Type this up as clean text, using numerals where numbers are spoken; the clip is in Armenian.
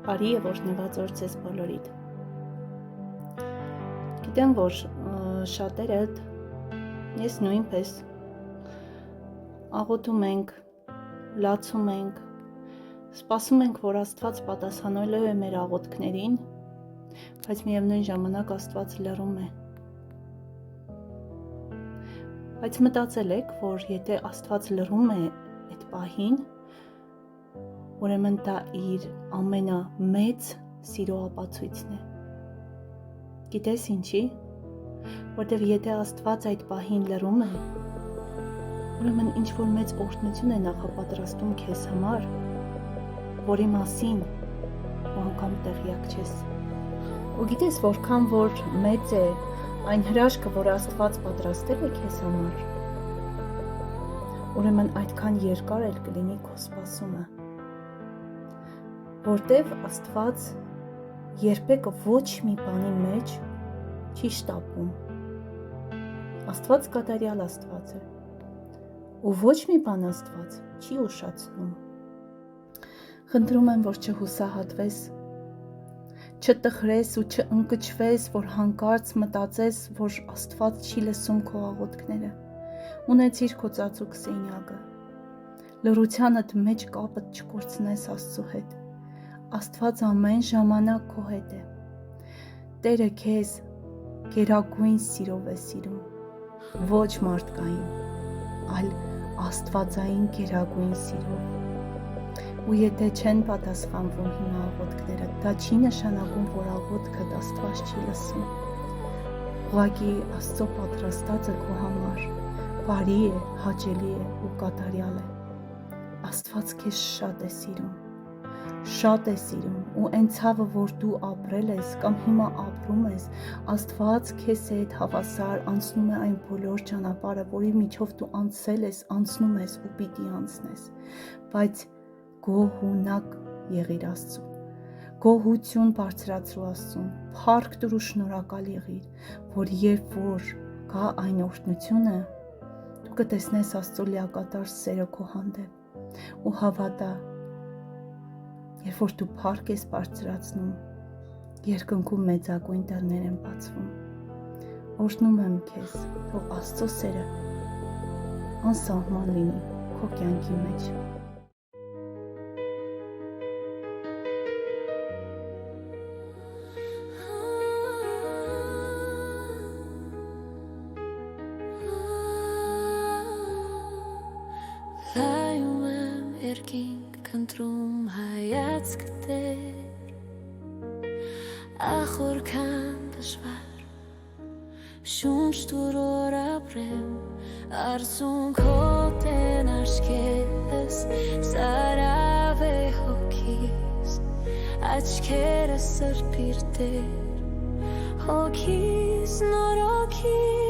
Բարի է, որ նվազոր ձեզ բոլորիդ։ Գիտեմ, որ շատերդ, ես նույնպես աղոթում ենք, լացում ենք, սպասում ենք, որ Աստված պատասխանելու է մեր աղոթքներին, բայց միևնույն ժամանակ Աստված լռում է։ Բայց մտածել եք, որ եթե Աստված լռում է այդ պահին, ուրեմն դա իր ամենամեծ սիրո ապացույցն է։ Գիտես ինչի? Որտև եթե Աստված այդ պահին լռում է, ուրեմն ինչ-որ մեծ օրհնություն է նախապատրաստում քեզ համար, որի մասին ու անգամ տեղյակ չես։ Ու գիտես, որքան որ մեծ է այն հրաշքը, որ Աստված պատրաստել է քեզ համար, ուրեմն այդքան երկար էլ կլինի քո սպասումը, որտև Աստված երբեք ոչ մի բանի մեջ չի շտապում։ Աստված կատարյալ Աստված է, ու ոչ մի բան Աստված չի ուշացնում։ Խնդրում եմ, որ չհուսահատվես, չտխրես ու չընկճվես, որ հանկարծ մտածես, որ Աստված չի լսում քո աղոթքները։ Ունեցիր քո ծածուկ սենյակը, լռությանդ մեջ կապդ չկորցնես Աստծու հետ։ Աստված ամեն ժամանակ քո հետ է։ Տերը քեզ գերագույն սիրով է սիրում, ոչ մարդկային, այլ աստվածային գերագույն սիրով։ Ու եթե չեն պատասխանվում հիմա աղոթքները, դա չի նշանակում, որ աղոթքդ Աստված չի լսում։ Ուղղակի Աստծո պատրաստածը քո համար բարի է, հաճելի է ու կատարյալ է։ Աստված քեզ շատ է սիրում ու այն ցավը, որ դու ապրել ես կամ հիմա ապրում ես, Աստված քեզ հետ հավասար անցնում է այն բոլոր ճանապարհը, որի միջով դու անցել ես, անցնում ես ու պիտի անցնես, բայց գոհունակ եղիր Աստծուն, գոհություն բարձրացրու Աստծուն, փառք տուր ու շնորհակալ եղիր, որ երբ որ գա այն օրհնությունը, դու կտեսնես Աստծո լիակատար սերը քո հանդեպ ու հավատա, երբ որ դու փառք ես բարձրացնում, երկնքում մեծագույն դռներ են բացվում։ Օրհնում եմ քեզ, թող Աստծո սերը անսահման լինի քո կյանքի մեջ։ Լայում եմ երկինք քնտրում հայացք Տեր, ախորքան դժվար, շունչ տուր օր ապրեմ, արցունքոտ են աչքերս, սարավ է հոգիս, աչքերս սրբիր Տեր, հոգիս նորոգիր